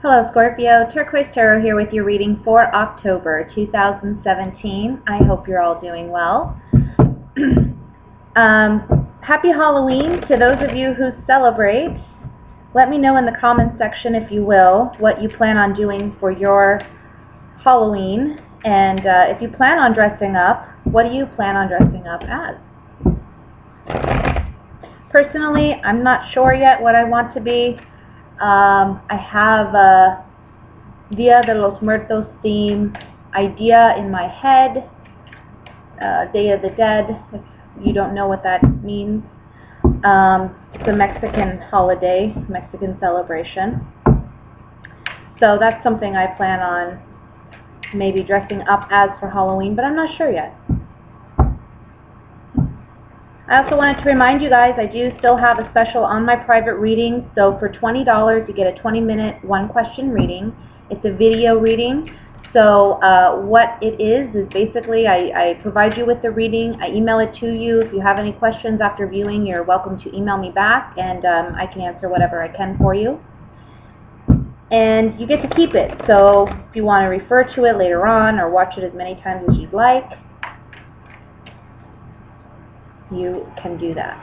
Hello Scorpio, Turquoise Tarot here with your reading for October 2017. I hope you're all doing well. Happy Halloween to those of you who celebrate. Let me know in the comments section, if you will, what you plan on doing for your Halloween. And if you plan on dressing up, what do you plan on dressing up as? Personally, I'm not sure yet what I want to be. I have a Dia de los Muertos theme idea in my head. Day of the Dead, if you don't know what that means. It's a Mexican holiday, Mexican celebration. So that's something I plan on maybe dressing up as for Halloween, but I'm not sure yet. I also wanted to remind you guys, I do still have a special on my private reading. So for $20, you get a 20-minute one-question reading. It's a video reading. So what it is basically I provide you with the reading. I email it to you. If you have any questions after viewing, you're welcome to email me back, and I can answer whatever I can for you. And you get to keep it. So if you want to refer to it later on or watch it as many times as you'd like, you can do that.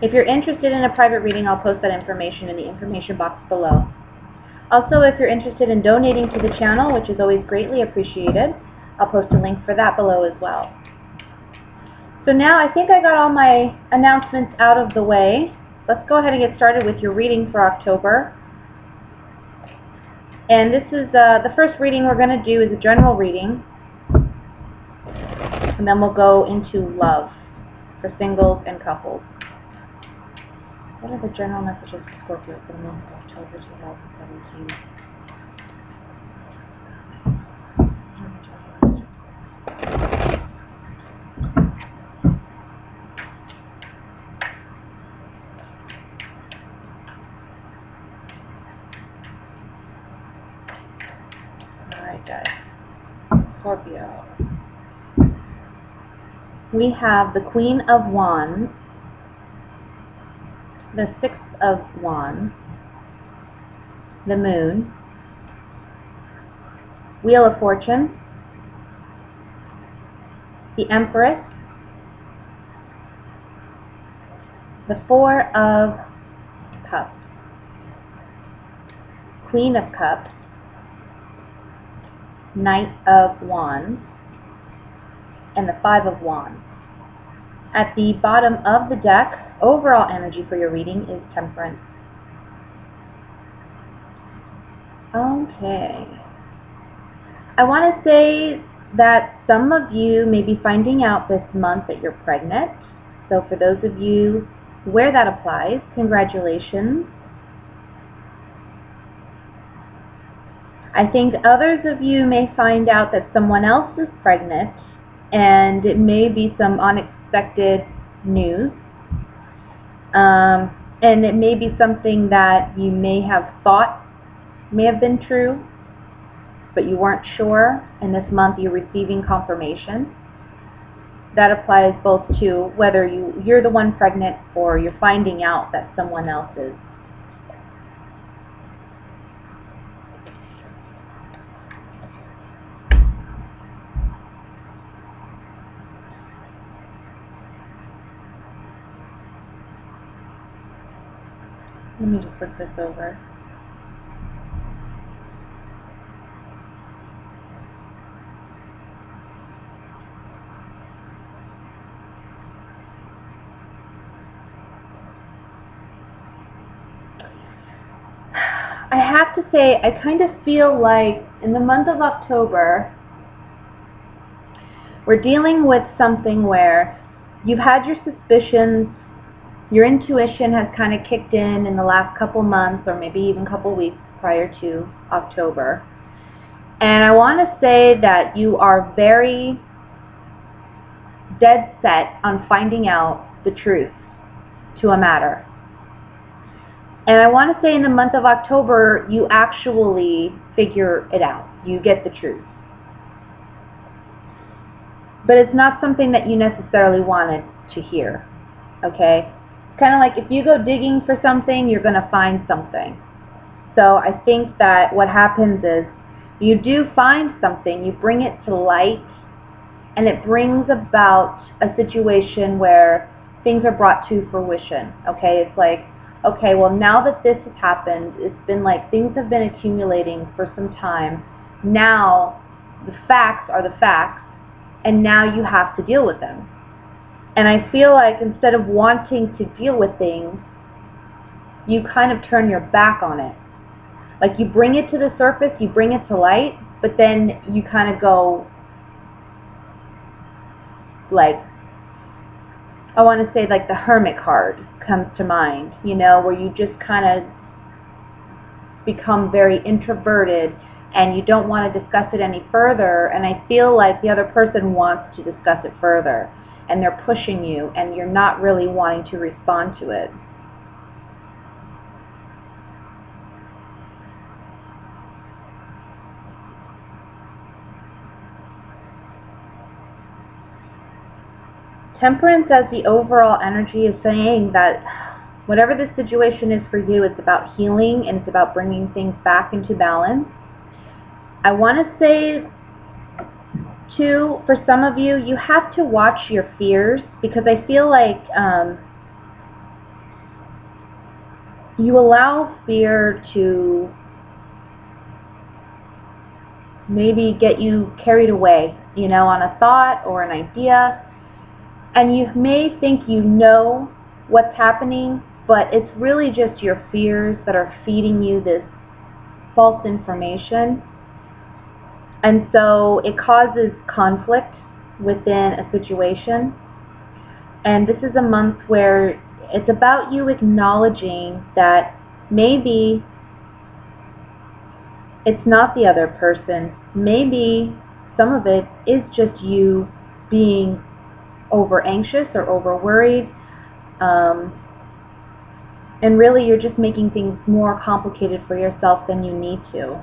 If you're interested in a private reading, I'll post that information in the information box below. Also, if you're interested in donating to the channel, which is always greatly appreciated, I'll post a link for that below as well. So now I think I got all my announcements out of the way. Let's go ahead and get started with your reading for October. And this is the first reading we're going to do is a general reading. And then we'll go into love for singles and couples. What are the general messages for Scorpio for the month of October 2017? Alright guys, Scorpio. We have the Queen of Wands, the Six of Wands, the Moon, Wheel of Fortune, the Empress, the Four of Cups, Queen of Cups, Knight of Wands, and the Five of Wands. At the bottom of the deck, overall energy for your reading is Temperance. Okay. I want to say that some of you may be finding out this month that you're pregnant. So for those of you where that applies, congratulations. I think others of you may find out that someone else is pregnant, and it may be some unexpected news. And it may be something that you may have thought may have been true, but you weren't sure, and this month you're receiving confirmation. That applies both to whether you're the one pregnant or you're finding out that someone else is. Let me just flip this over. I have to say, I kind of feel like in the month of October, we're dealing with something where you've had your suspicions. Your intuition has kind of kicked in the last couple months, or maybe even couple weeks prior to October. And I want to say that you are very dead set on finding out the truth to a matter. And I want to say in the month of October, you actually figure it out. You get the truth. But it's not something that you necessarily wanted to hear, okay? Kind of like if you go digging for something, you're going to find something. So I think that what happens is you do find something, you bring it to light, and it brings about a situation where things are brought to fruition. Okay, it's like, okay, well, now that this has happened, it's been like things have been accumulating for some time. Now the facts are the facts, and now you have to deal with them. And I feel like instead of wanting to deal with things, you kind of turn your back on it. Like you bring it to the surface, you bring it to light, but then you kind of go, like, I want to say like the hermit card comes to mind, you know, where you just kind of become very introverted and you don't want to discuss it any further, and I feel like the other person wants to discuss it further and they're pushing you and you're not really wanting to respond to it. Temperance as the overall energy is saying that whatever this situation is for you, it's about healing and it's about bringing things back into balance. I want to say, too, for some of you, you have to watch your fears, because I feel like you allow fear to maybe get you carried away, you know, on a thought or an idea. And you may think you know what's happening, but it's really just your fears that are feeding you this false information. And so it causes conflict within a situation. And this is a month where it's about you acknowledging that maybe it's not the other person. Maybe some of it is just you being over anxious or over worried, and really you're just making things more complicated for yourself than you need to.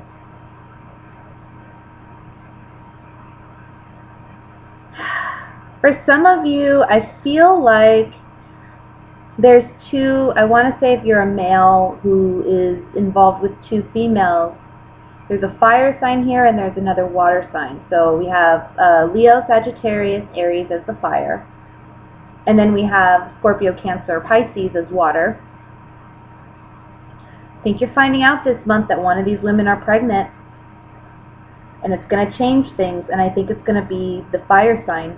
For some of you, I feel like there's two, I want to say if you're a male who is involved with two females, there's a fire sign here and there's another water sign. So we have Leo, Sagittarius, Aries as the fire. And then we have Scorpio, Cancer, Pisces as water. I think you're finding out this month that one of these women are pregnant. And it's going to change things. And I think it's going to be the fire sign.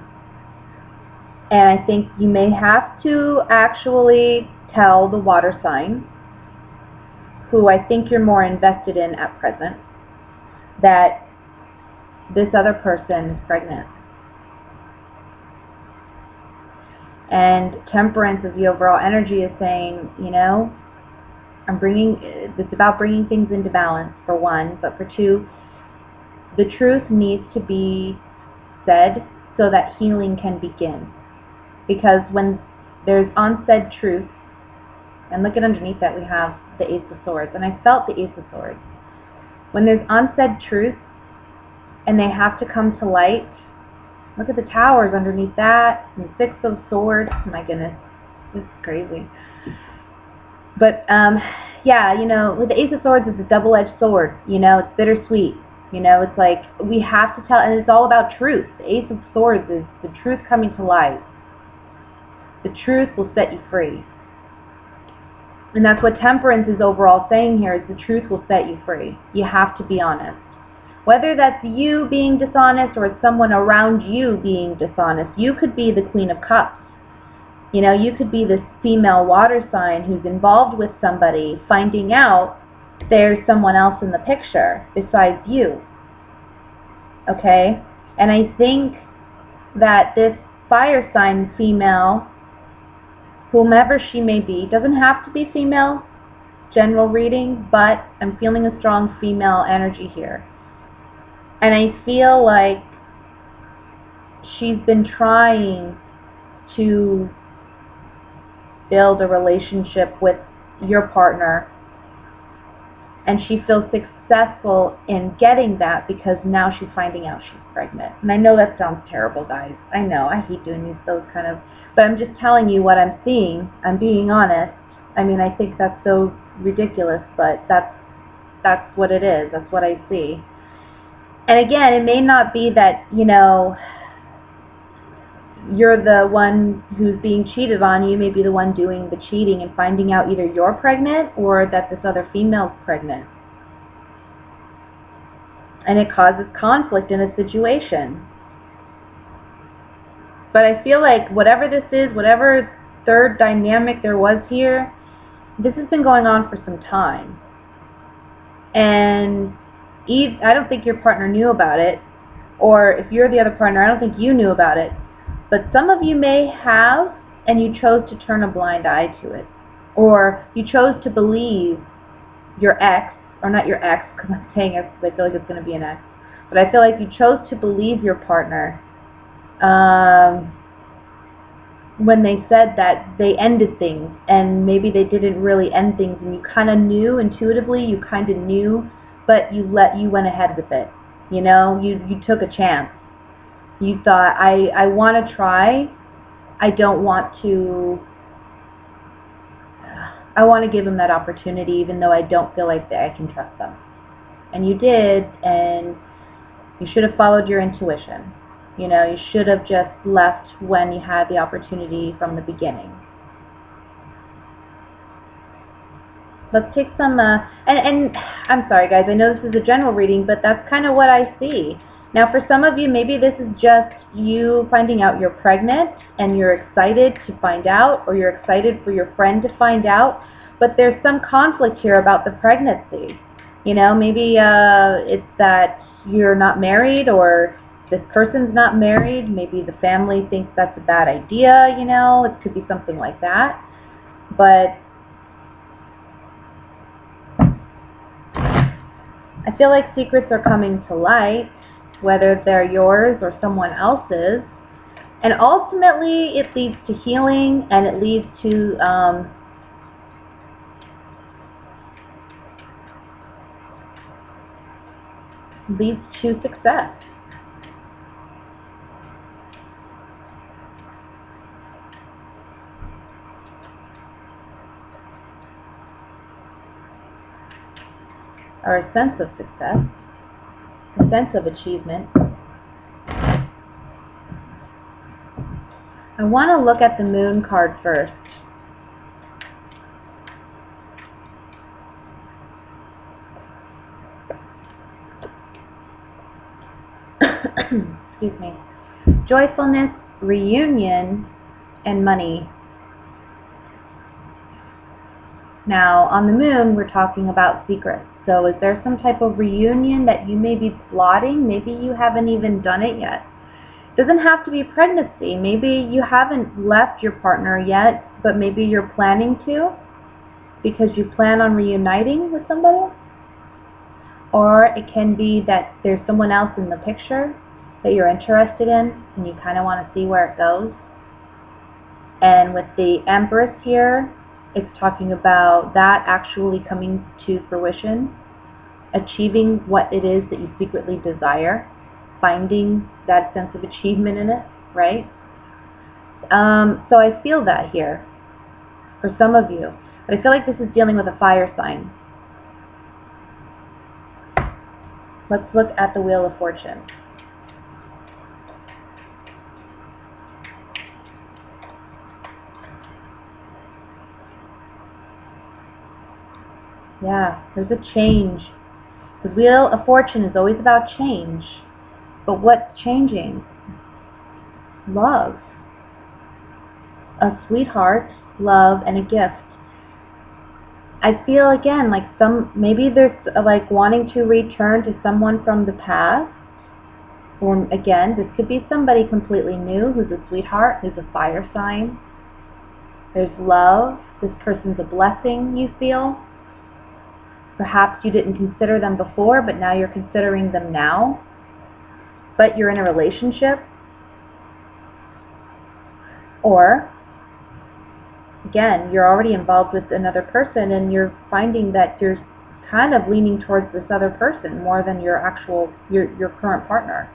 And I think you may have to actually tell the water sign, who I think you're more invested in at present, that this other person is pregnant. And temperance as the overall energy is saying, you know, it's about bringing things into balance, for one, but for two, the truth needs to be said so that healing can begin. Because when there's unsaid truth, and look at underneath that we have the Ace of Swords, and I felt the Ace of Swords. When there's unsaid truth and they have to come to light, look at the towers underneath that, and the Six of Swords. My goodness, this is crazy. But yeah, you know, with the Ace of Swords, it's a double-edged sword. You know, it's bittersweet. You know, it's like we have to tell, and it's all about truth. The Ace of Swords is the truth coming to light. The truth will set you free. And that's what temperance is overall saying here, is the truth will set you free. You have to be honest. Whether that's you being dishonest or it's someone around you being dishonest, you could be the Queen of Cups. You know, you could be this female water sign who's involved with somebody, finding out there's someone else in the picture besides you. Okay? And I think that this fire sign female, whomever she may be, doesn't have to be female, general reading, but I'm feeling a strong female energy here. And I feel like she's been trying to build a relationship with your partner, and she feels successful in getting that because now she's finding out she's pregnant. And I know that sounds terrible, guys. I know, I hate doing those kind of, but I'm just telling you what I'm seeing. I'm being honest. I mean, I think that's so ridiculous, but that's that's what it is. That's what I see. And again, it may not be that, you know, you're the one who's being cheated on. You may be the one doing the cheating and finding out either you're pregnant or that this other female's pregnant. And it causes conflict in a situation. But I feel like whatever this is, whatever third dynamic there was here, this has been going on for some time. And I don't think your partner knew about it. Or if you're the other partner, I don't think you knew about it. But some of you may have, and you chose to turn a blind eye to it. Or you chose to believe your ex, or not your ex, because I'm saying ex because I feel like it's going to be an ex. But I feel like you chose to believe your partner when they said that they ended things, and maybe they didn't really end things, and you kind of knew intuitively, you kind of knew, but you went ahead with it. You know, you took a chance. You thought, I want to try. I want to give them that opportunity, even though I don't feel like that I can trust them. And you did, and you should have followed your intuition. You know, you should have just left when you had the opportunity from the beginning. Let's take some, and I'm sorry guys, I know this is a general reading, but that's kind of what I see. Now for some of you, maybe this is just you finding out you're pregnant and you're excited to find out, or you're excited for your friend to find out, but there's some conflict here about the pregnancy. You know, maybe it's that you're not married, or this person's not married. Maybe the family thinks that's a bad idea, you know, it could be something like that. But I feel like secrets are coming to light, whether they're yours or someone else's, and ultimately it leads to healing, and it leads to success. Or a sense of success, a sense of achievement. I want to look at the Moon card first. Excuse me. Joyfulness, reunion, and money. Now, on the Moon, we're talking about secrets. So is there some type of reunion that you may be plotting? Maybe you haven't even done it yet. It doesn't have to be pregnancy. Maybe you haven't left your partner yet, but maybe you're planning to, because you plan on reuniting with somebody. Or it can be that there's someone else in the picture that you're interested in, and you kind of want to see where it goes. And with the Empress here, it's talking about that actually coming to fruition, achieving what it is that you secretly desire, finding that sense of achievement in it, right? So I feel that here for some of you. But I feel like this is dealing with a fire sign. Let's look at the Wheel of Fortune. Yeah, there's a change. The Wheel of Fortune is always about change. But what's changing? Love. A sweetheart, love, and a gift. I feel again like maybe there's like wanting to return to someone from the past. Or again, this could be somebody completely new who's a sweetheart, who's a fire sign. There's love. This person's a blessing, you feel. Perhaps you didn't consider them before, but now you're considering them now. But you're in a relationship. Or, again, you're already involved with another person, and you're finding that you're kind of leaning towards this other person more than your current partner.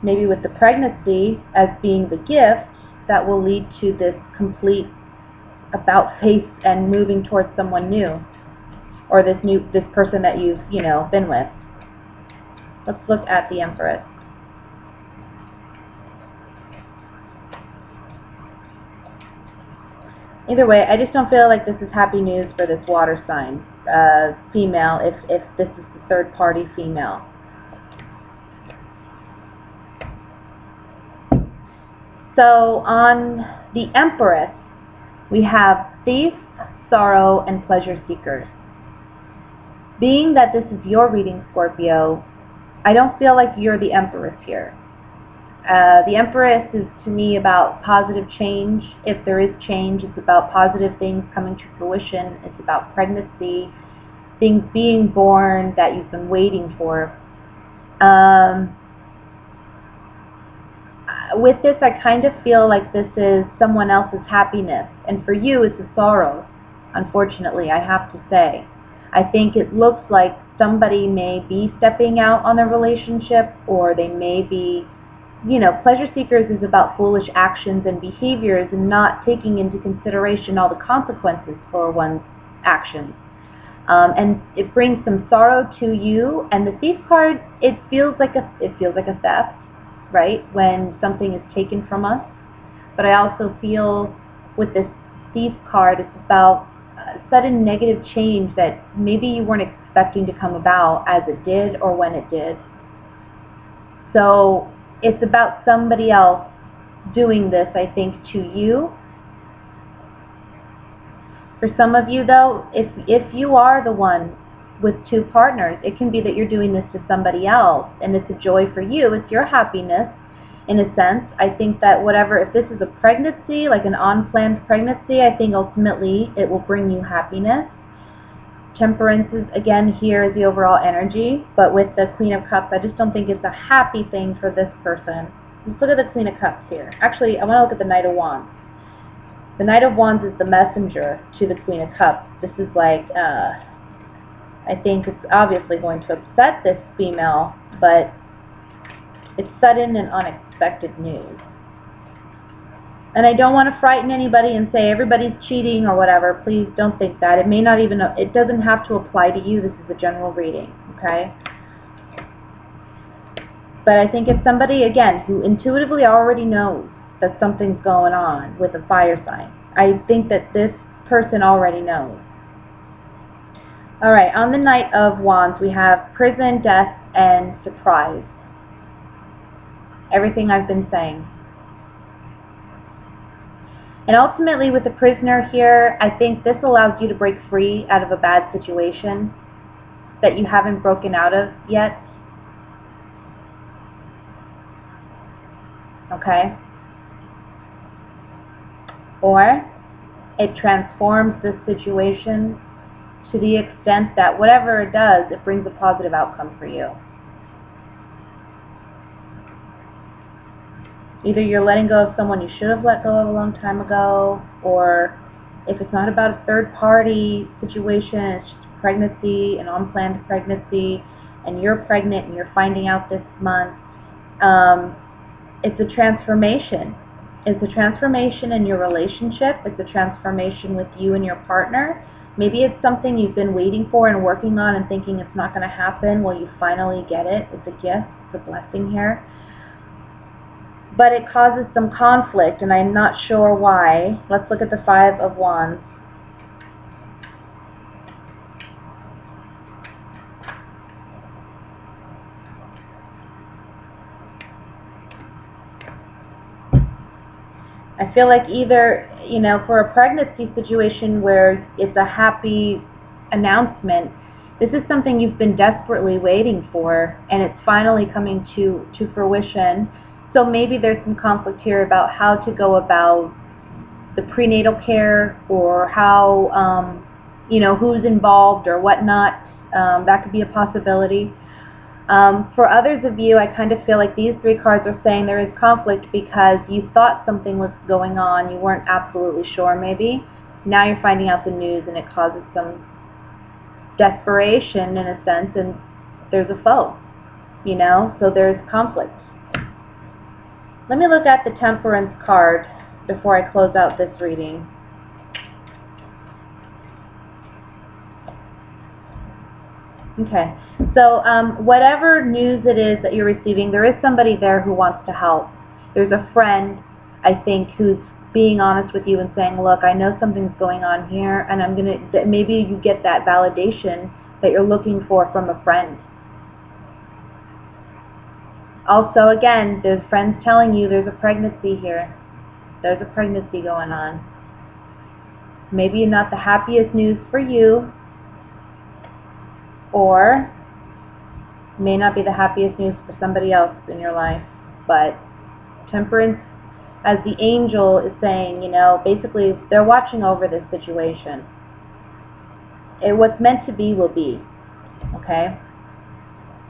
Maybe with the pregnancy as being the gift, that will lead to this complete about face and moving towards someone new. or this person that you've, you know, been with. Let's look at the Empress. Either way, I just don't feel like this is happy news for this water sign female, if this is the third party female. So on the Empress, we have thief, sorrow, and pleasure seekers. Being that this is your reading, Scorpio, I don't feel like you're the Empress here. The Empress is, to me, about positive change. If there is change, it's about positive things coming to fruition. It's about pregnancy, things being born that you've been waiting for. With this, I kind of feel like this is someone else's happiness. And for you, it's a sorrow, unfortunately, I have to say. I think it looks like somebody may be stepping out on their relationship, or they may be, you know, pleasure seekers is about foolish actions and behaviors and not taking into consideration all the consequences for one's actions. And it brings some sorrow to you. And the Thief card, it feels like a theft, right? When something is taken from us. But I also feel with this Thief card, it's about sudden negative change that maybe you weren't expecting to come about as it did or when it did. So it's about somebody else doing this, I think, to you. For some of you, though, if you are the one with two partners, it can be that you're doing this to somebody else, and it's a joy for you. It's your happiness, in a sense. I think that whatever, if this is a pregnancy, like an unplanned pregnancy, I think ultimately it will bring you happiness. Temperance is, again, here is the overall energy, but with the Queen of Cups, I just don't think it's a happy thing for this person. Let's look at the Queen of Cups here. Actually, I want to look at the Knight of Wands. The Knight of Wands is the messenger to the Queen of Cups. This is like, I think it's obviously going to upset this female, but it's sudden and unexpected news. And I don't want to frighten anybody and say everybody's cheating or whatever. Please don't think that. It may not even, it doesn't have to apply to you. This is a general reading, okay? But I think it's somebody, again, who intuitively already knows that something's going on with a fire sign. I think that this person already knows. All right, on the Knight of Wands, we have prison, death, and surprise. Everything I've been saying. And ultimately, with the prisoner here, I think this allows you to break free out of a bad situation that you haven't broken out of yet. Okay? Or it transforms this situation to the extent that whatever it does, it brings a positive outcome for you. Either you're letting go of someone you should have let go of a long time ago, or if it's not about a third-party situation, it's just a pregnancy, an unplanned pregnancy, and you're pregnant and you're finding out this month, it's a transformation. It's a transformation in your relationship. It's a transformation with you and your partner. Maybe it's something you've been waiting for and working on and thinking it's not going to happen. Well, you finally get it. It's a gift. It's a blessing here. But it causes some conflict, and I'm not sure why. Let's look at the Five of Wands. I feel like either, you know, for a pregnancy situation where it's a happy announcement, this is something you've been desperately waiting for, and it's finally coming to fruition. So maybe there's some conflict here about how to go about the prenatal care, or how, you know, who's involved or whatnot. That could be a possibility. For others of you, I kind of feel like these three cards are saying there is conflict because you thought something was going on. You weren't absolutely sure, maybe. Now you're finding out the news, and it causes some desperation, in a sense, and there's a foe, you know, so there's conflict. Let me look at the Temperance card before I close out this reading. Okay. So whatever news it is that you're receiving, there is somebody there who wants to help. There's a friend, I think, who's being honest with you and saying, look, I know something's going on here, and I'm going to, maybe you get that validation that you're looking for from a friend. Also, again, there's friends telling you there's a pregnancy here. There's a pregnancy going on. Maybe not the happiest news for you, or may not be the happiest news for somebody else in your life. But Temperance, as the angel is saying, you know, basically they're watching over this situation. What's meant to be will be, okay?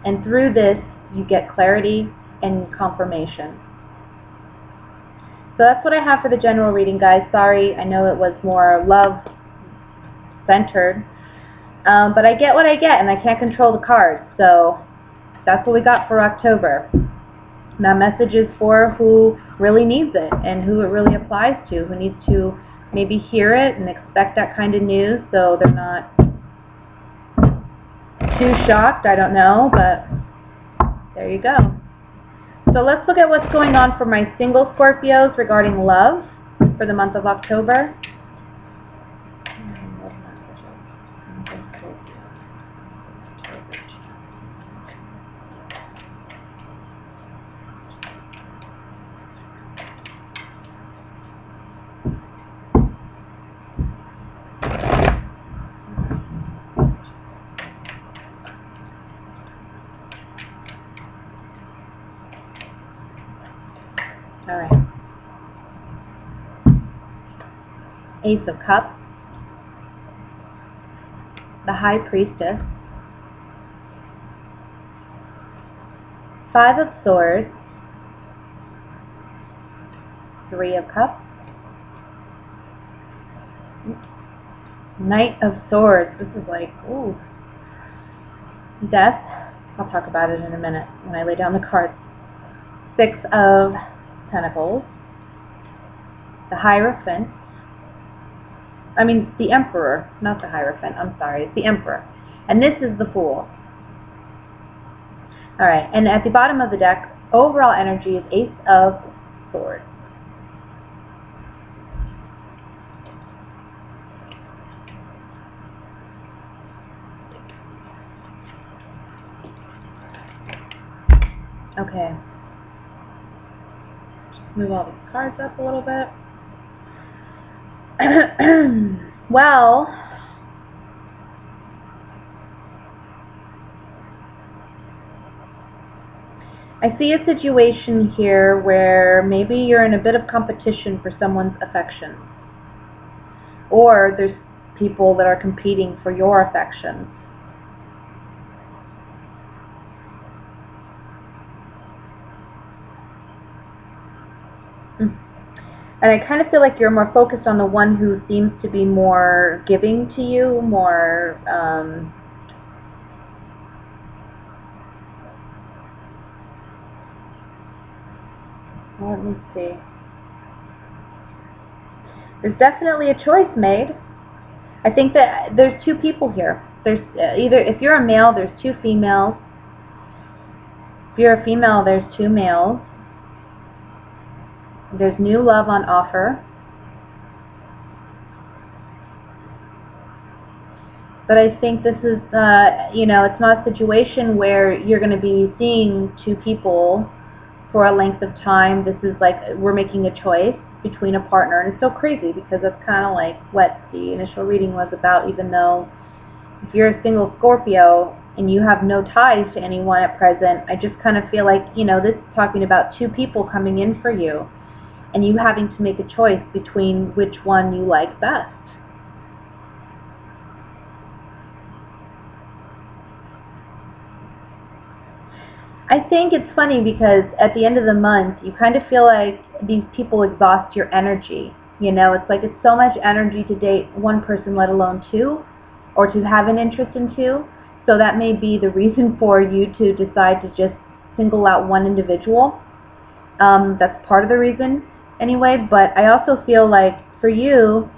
And through this, you get clarity and confirmation. So that's what I have for the general reading, guys. Sorry, I know it was more love-centered. But I get what I get, and I can't control the cards. So that's what we got for October. Now, message is for who really needs it and who it really applies to, who needs to maybe hear it and expect that kind of news so they're not too shocked. I don't know, but there you go. So let's look at what's going on for my single Scorpios regarding love for the month of October. All right. Ace of Cups, the High Priestess, Five of Swords, Three of Cups, Knight of Swords. This is like, ooh, Death. I'll talk about it in a minute when I lay down the cards. Six of Pentacles, the Hierophant. I mean, the Emperor, not the Hierophant. I'm sorry, it's the Emperor. And this is the Fool. All right, and at the bottom of the deck, overall energy is Ace of Swords. Okay. Just move all these cards up a little bit. Well, I see a situation here where maybe you're in a bit of competition for someone's affection. Or there's people that are competing for your affection. And I kind of feel like you're more focused on the one who seems to be more giving to you, more, let me see. There's definitely a choice made. I think that there's two people here. There's either, if you're a male, there's two females. If you're a female, there's two males. There's new love on offer. But I think this is, you know, it's not a situation where you're going to be seeing two people for a length of time. This is like we're making a choice between a partner. And it's so crazy because that's kind of like what the initial reading was about, even though if you're a single Scorpio and you have no ties to anyone at present, I just kind of feel like, you know, this is talking about two people coming in for you and you having to make a choice between which one you like best. I think it's funny because at the end of the month, you kind of feel like these people exhaust your energy. You know, it's like it's so much energy to date one person, let alone two, or to have an interest in two. So that may be the reason for you to decide to just single out one individual. That's part of the reason anyway. But I also feel like for you,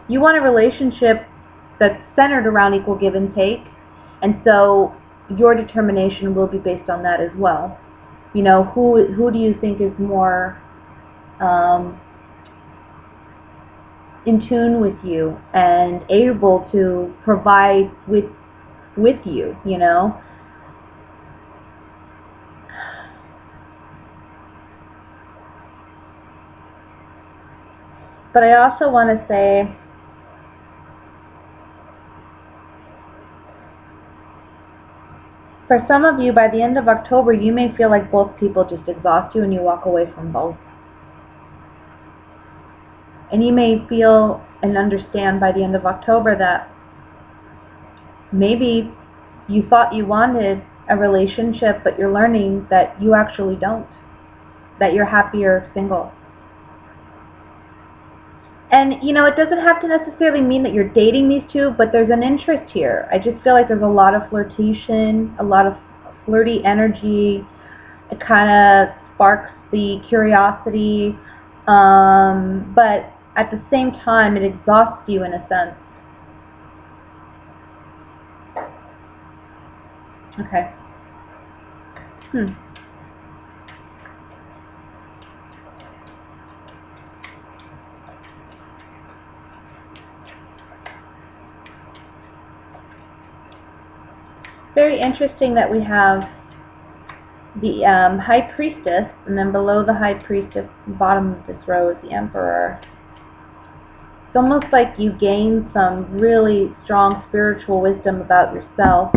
you want a relationship that's centered around equal give and take. And so your determination will be based on that as well. You know, who do you think is more in tune with you and able to provide with you, you know? But I also want to say, for some of you, by the end of October, you may feel like both people just exhaust you and you walk away from both. And you may feel and understand by the end of October that maybe you thought you wanted a relationship, but you're learning that you actually don't, that you're happier single. And, you know, it doesn't have to necessarily mean that you're dating these two, but there's an interest here. I just feel like there's a lot of flirtation, a lot of flirty energy. It kind of sparks the curiosity, but at the same time, it exhausts you in a sense. Okay. Very interesting that we have the High Priestess, and then below the High Priestess, bottom of this row is the Emperor. It's almost like you gain some really strong spiritual wisdom about yourself,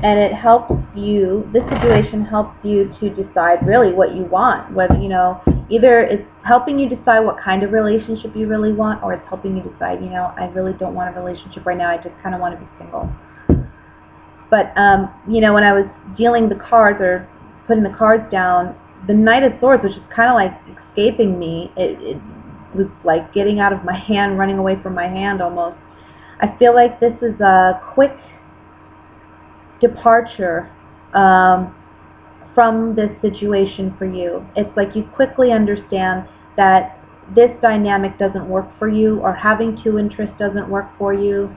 and it helps you, this situation helps you to decide really what you want, whether, you know, either it's helping you decide what kind of relationship you really want, or it's helping you decide, you know, I really don't want a relationship right now, I just kind of want to be single. But, you know, when I was dealing the cards or putting the cards down, the Knight of Swords, which is kind of like escaping me, it was like getting out of my hand, running away from my hand almost. I feel like this is a quick departure from this situation for you. It's like you quickly understand that this dynamic doesn't work for you, or having two interests doesn't work for you,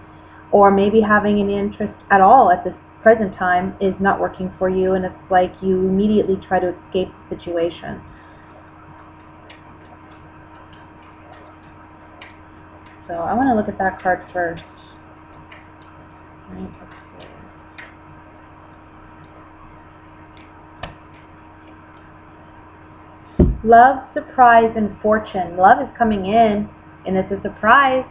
or maybe having an interest at all at this present time is not working for you, and it's like you immediately try to escape the situation. So I want to look at that card first. Right. Love, surprise, and fortune. Love is coming in, and it's a surprise,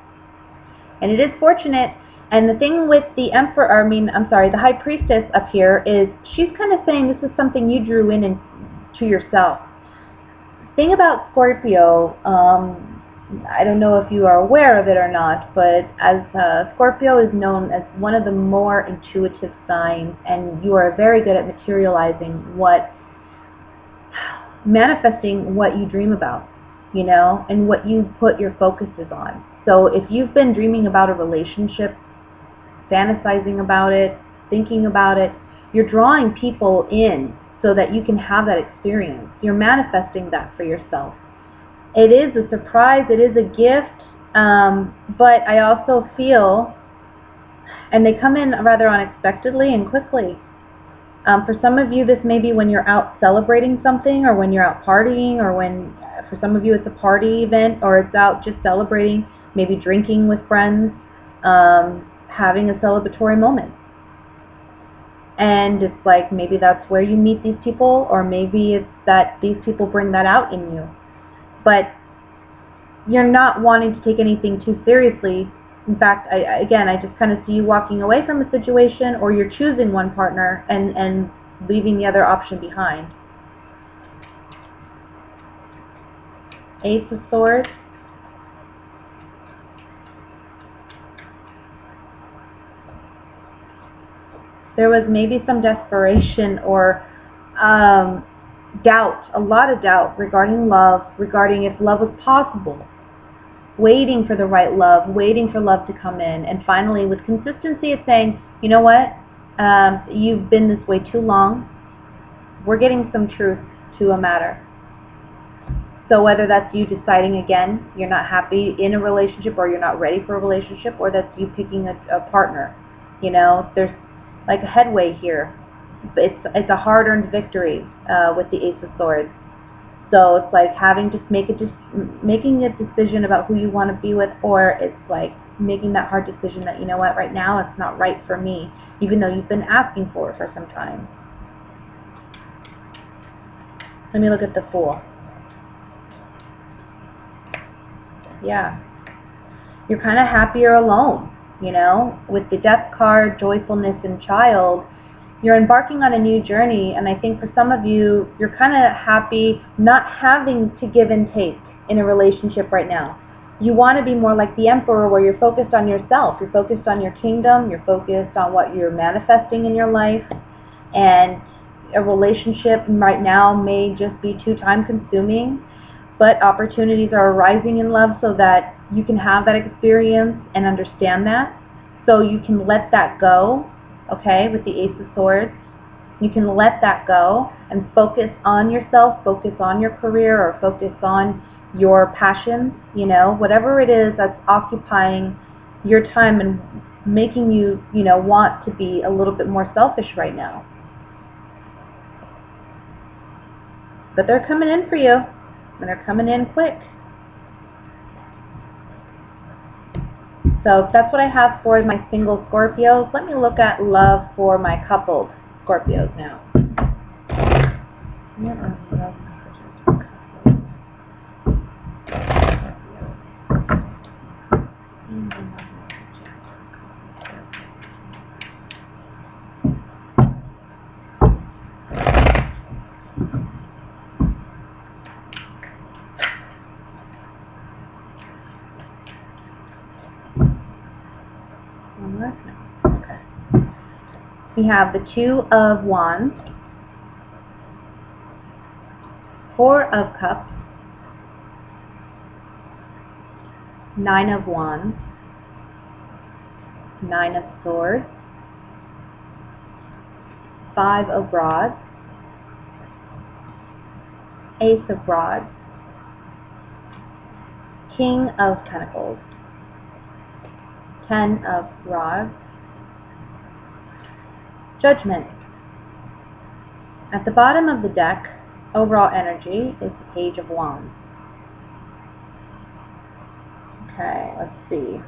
and it is fortunate. And the thing with the Emperor, the High Priestess up here is she's kind of saying this is something you drew in to yourself. The thing about Scorpio, I don't know if you are aware of it or not, but as Scorpio is known as one of the more intuitive signs, and you are very good at manifesting what you dream about, you know, and what you put your focuses on. So if you've been dreaming about a relationship, fantasizing about it, thinking about it, you're drawing people in so that you can have that experience. You're manifesting that for yourself. It is a surprise, it is a gift, but I also feel, and they come in rather unexpectedly and quickly. For some of you, this may be when you're out celebrating something, or when you're out partying, or when, for some of you, it's a party event, or it's out just celebrating, maybe drinking with friends, having a celebratory moment. And it's like maybe that's where you meet these people, or maybe it's that these people bring that out in you. But you're not wanting to take anything too seriously. In fact, I just kind of see you walking away from a situation, or you're choosing one partner and leaving the other option behind. Ace of Swords. There was maybe some desperation or doubt, a lot of doubt regarding love, regarding if love was possible. Waiting for the right love, waiting for love to come in, and finally with consistency it's saying, you know what, you've been this way too long, we're getting some truth to a matter. So whether that's you deciding again you're not happy in a relationship, or you're not ready for a relationship, or that's you picking a partner, you know, there's like a headway here. It's a hard-earned victory with the Ace of Swords. So it's like having to making a decision about who you want to be with, or it's like making that hard decision that, you know what, right now it's not right for me, even though you've been asking for it for some time. Let me look at the Fool. Yeah. You're kind of happier alone, you know, with the Death card, joyfulness, and Child. You're embarking on a new journey, and I think for some of you, you're kind of happy not having to give and take in a relationship right now. You want to be more like the Emperor, where you're focused on yourself, you're focused on your kingdom, you're focused on what you're manifesting in your life, and a relationship right now may just be too time-consuming, but opportunities are arising in love so that you can have that experience and understand that, so you can let that go. Okay, with the Ace of Swords, you can let that go and focus on yourself, focus on your career, or focus on your passions, you know, whatever it is that's occupying your time and making you, you know, want to be a little bit more selfish right now. But they're coming in for you, and they're coming in quick. So that's what I have for my single Scorpios. Let me look at love for my coupled Scorpios now. What are love messages for Okay. We have the Two of Wands, Four of Cups, Nine of Wands, Nine of Swords, Five of Rods, Ace of Rods, King of Pentacles, Ten of Rods, Judgment. At the bottom of the deck, overall energy is the Page of Wands. Okay, let's see.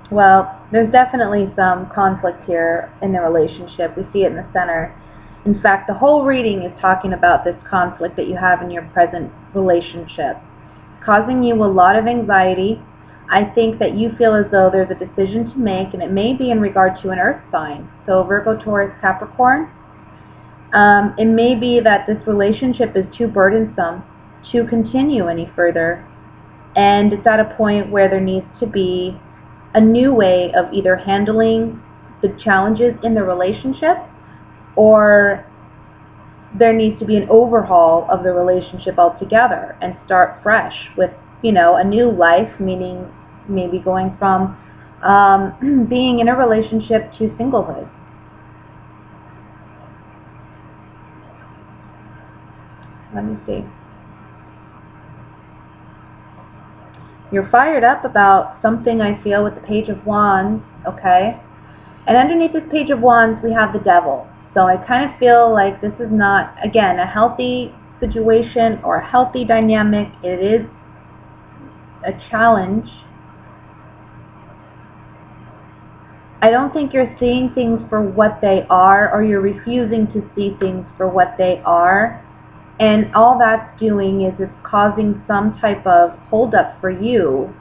Well, there's definitely some conflict here in the relationship. We see it in the center. In fact, the whole reading is talking about this conflict that you have in your present relationship, causing you a lot of anxiety. I think that you feel as though there's a decision to make, and it may be in regard to an earth sign. So Virgo, Taurus, Capricorn. It may be that this relationship is too burdensome to continue any further, and it's at a point where there needs to be a new way of either handling the challenges in the relationship, or there needs to be an overhaul of the relationship altogether and start fresh with, you know, a new life, meaning maybe going from being in a relationship to singlehood. Let me see. You're fired up about something, I feel, with the Page of Wands, okay? And underneath this Page of Wands, we have the Devil. So I kind of feel like this is not, again, a healthy situation or a healthy dynamic. It is a challenge. I don't think you're seeing things for what they are, or you're refusing to see things for what they are. And all that's doing is it's causing some type of holdup for you.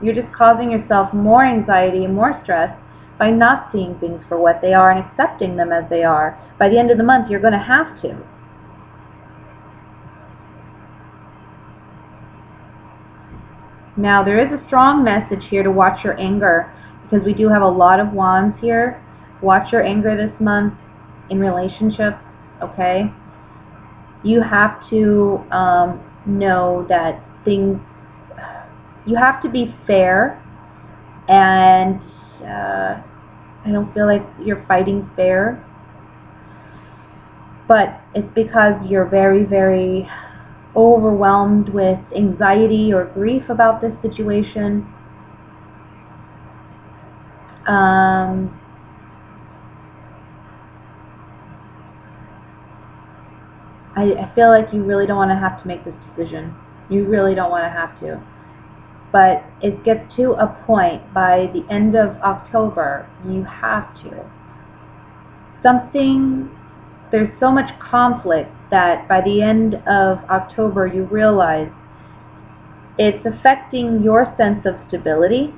You're just causing yourself more anxiety and more stress by not seeing things for what they are and accepting them as they are. By the end of the month, you're going to have to. Now, there is a strong message here to watch your anger, because we do have a lot of wands here. Watch your anger this month in relationships, okay? You have to know that things, you have to be fair, and I don't feel like you're fighting fair, but it's because you're very, very overwhelmed with anxiety or grief about this situation. I feel like you really don't want to have to make this decision. You really don't want to have to. But it gets to a point by the end of October, you have to. There's so much conflict that by the end of October you realize it's affecting your sense of stability,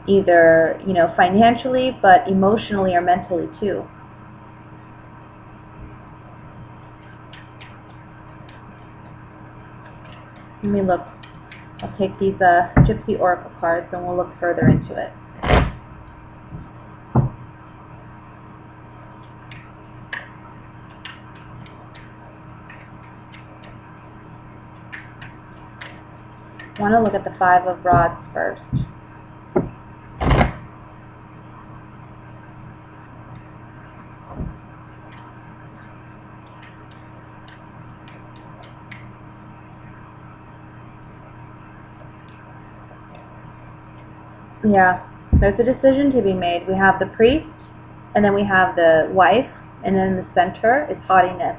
either, financially, but emotionally or mentally too. Let me look. I'll take these Gypsy Oracle cards and we'll look further into it. I want to look at the Five of Rods first. Yeah, there's a decision to be made. We have the priest, and then we have the wife, and then in the center is haughtiness.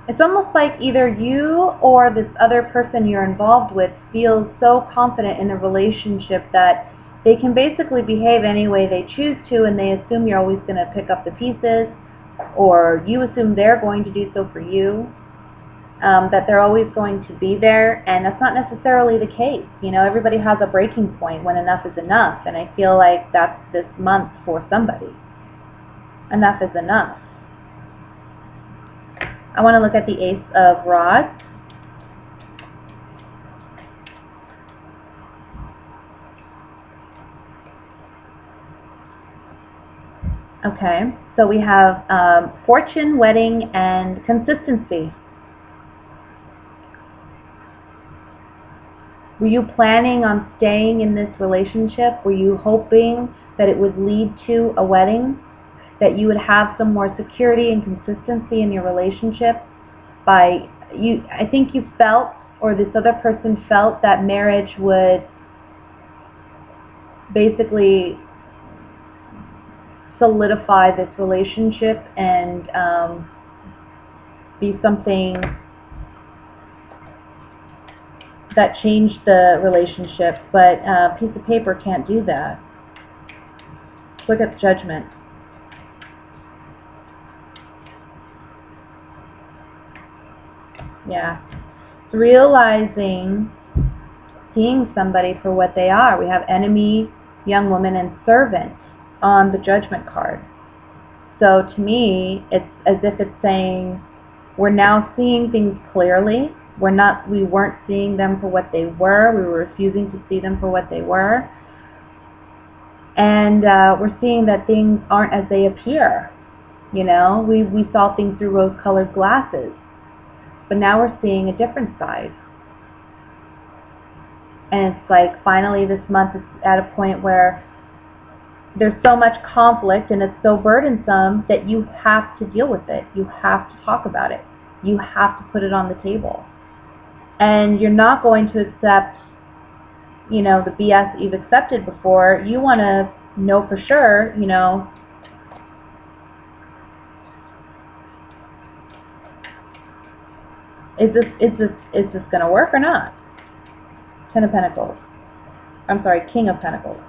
It's almost like either you or this other person you're involved with feels so confident in the relationship that they can basically behave any way they choose to, and they assume you're always going to pick up the pieces, or you assume they're going to do so for you. That they're always going to be there, and that's not necessarily the case. Everybody has a breaking point when enough is enough, and I feel like that's this month for somebody. Enough is enough. I want to look at the Ace of Rods. Okay, so we have fortune, wedding, and consistency. Were you planning on staying in this relationship? Were you hoping that it would lead to a wedding? That you would have some more security and consistency in your relationship? I think you felt, or this other person felt, that marriage would basically solidify this relationship and be something that changed the relationship, but a piece of paper can't do that. Look at the Judgment. Yeah. It's realizing, seeing somebody for what they are. We have enemy, young woman, and servant on the Judgment card. So to me, it's as if it's saying, we're now seeing things clearly. We weren't seeing them for what they were. We were refusing to see them for what they were. And we're seeing that things aren't as they appear. We saw things through rose-colored glasses. But now we're seeing a different side. And it's like finally this month is at a point where there's so much conflict and it's so burdensome that you have to deal with it. You have to talk about it. You have to put it on the table. And you're not going to accept, the BS that you've accepted before. You want to know for sure, is this going to work or not? Ten of Pentacles. I'm sorry, King of Pentacles.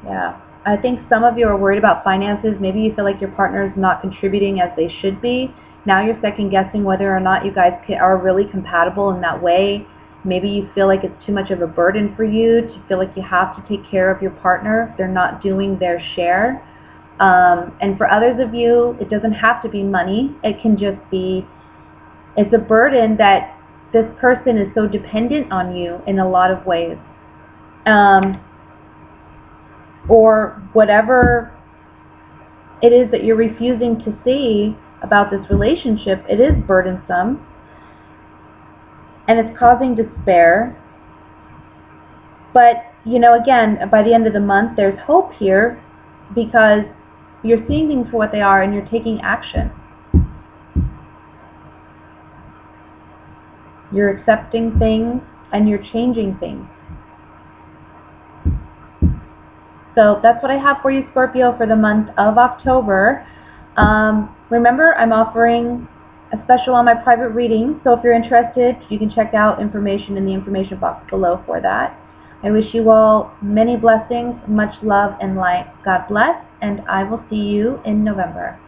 Yeah. I think some of you are worried about finances. Maybe you feel like your partner is not contributing as they should be. Now you're second guessing whether or not you guys are really compatible in that way. Maybe you feel like it's too much of a burden for you to feel like you have to take care of your partner if they're not doing their share. And for others of you, it doesn't have to be money. It can just be, it's a burden that this person is so dependent on you in a lot of ways. or whatever it is that you're refusing to see about this relationship, it is burdensome and it's causing despair. But, you know, again, by the end of the month, there's hope here because you're seeing things for what they are and you're taking action. You're accepting things and you're changing things. So that's what I have for you, Scorpio, for the month of October. Remember, I'm offering a special on my private reading, so if you're interested, you can check out information in the information box below for that. I wish you all many blessings, much love and light. God bless, and I will see you in November.